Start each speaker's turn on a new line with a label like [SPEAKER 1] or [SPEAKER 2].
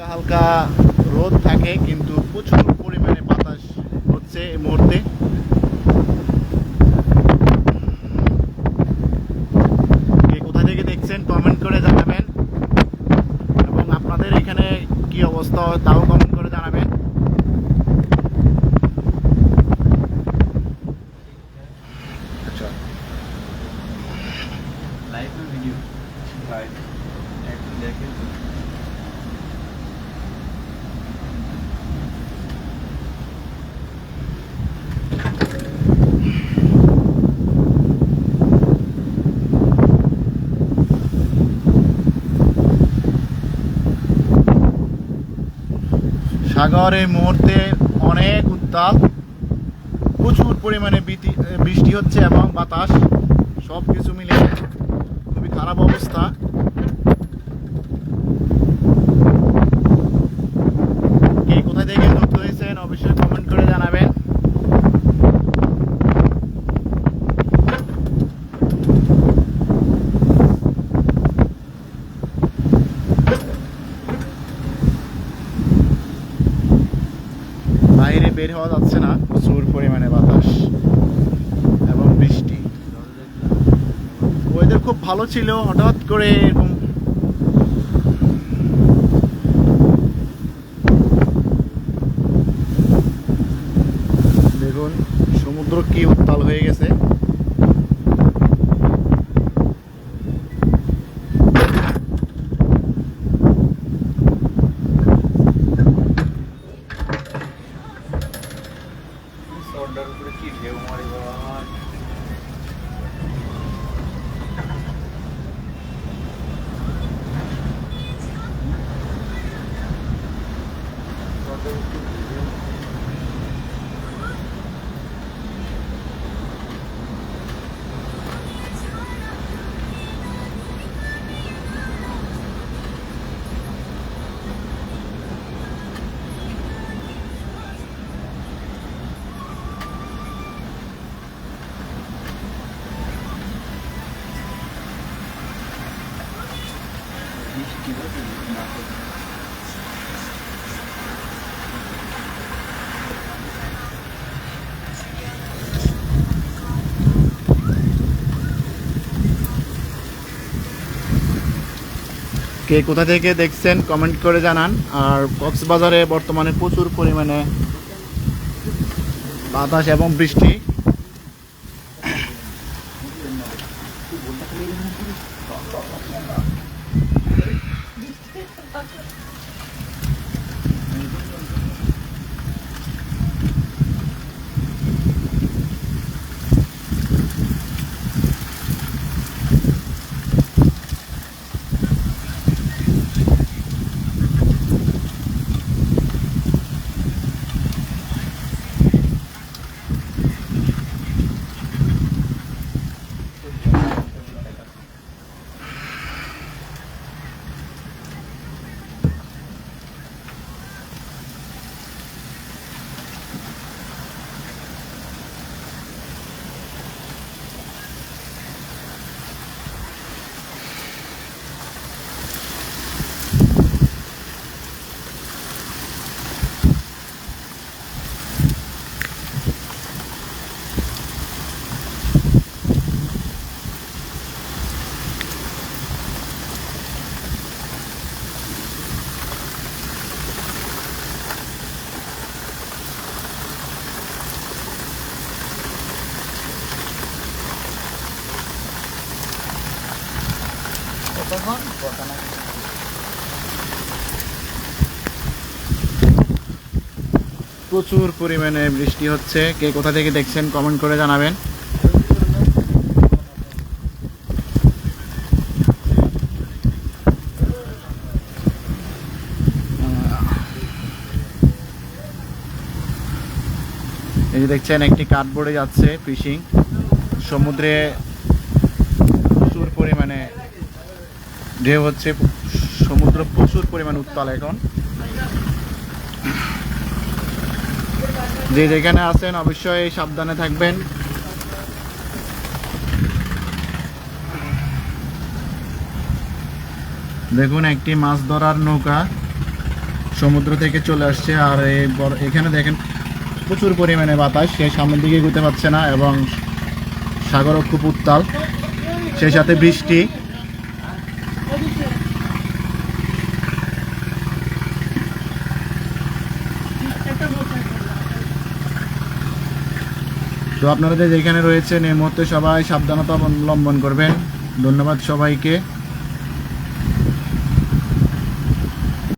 [SPEAKER 1] হালকা হালকা রোদ থাকে কিন্তু প্রচুর পরিমাণে বাতাস হচ্ছে এই মুহূর্তে। কে কোথা থেকে দেখছেন কমেন্ট করে জানাবেন, এবং আপনাদের এখানে কি অবস্থা তাও কমেন্ট করে জানাবেন। আচ্ছা,
[SPEAKER 2] लाइव में वीडियो लाइव एक देखे तो
[SPEAKER 1] সাগর এই মুহূর্তে অনেক উত্তাল, প্রচুর পরিমাণে বৃষ্টি হচ্ছে এবং বাতাস সব কিছু মিলে খুবই খারাপ অবস্থা। কে কোথা থেকে যুক্ত হয়েছেন অবশ্যই কমেন্ট করে জানাবেন। বাইরে বের হওয়া যাচ্ছে না, প্রচুর পরিমাণে বাতাস এবং বৃষ্টি। ওয়েদার খুব ভালো ছিল, হঠাৎ করে এরকম দেখুন সমুদ্র কি উত্তাল হয়ে গেছে।
[SPEAKER 2] ऑर्डर করে কি ঢেউ মারি বাবা
[SPEAKER 1] কে কোথা থেকে দেখছেন কমেন্ট করে জানান। আর কক্সবাজারে বর্তমানে প্রচুর পরিমাণে বাতাস এবং বৃষ্টি। প্রচুর পরিমাণে বৃষ্টি হচ্ছে। কে কোথা থেকে দেখছেন কমেন্ট করে জানাবেন। এই যে দেখছেন একটি কাঠবোর্ডে যাচ্ছে ফিশিং। সমুদ্রে প্রচুর পরিমাণে ঢেউ হচ্ছে, সমুদ্র প্রচুর পরিমাণে উত্তাল এখন। যে যেখানে আছেন অবশ্যই সাবধানে থাকবেন। দেখুন একটি মাছ ধরার নৌকা সমুদ্র থেকে চলে আসছে। আর এখানে দেখেন প্রচুর পরিমাণে বাতাস, সে সামনের দিকে এগোতে পারছে না এবং সাগরও খুব উত্তাল, সেই সাথে বৃষ্টি। তো আপনারা যে যেখানে রয়েছেন এই মুহূর্তে সবাই সাবধানতা অবলম্বন করবেন। ধন্যবাদ সবাইকে।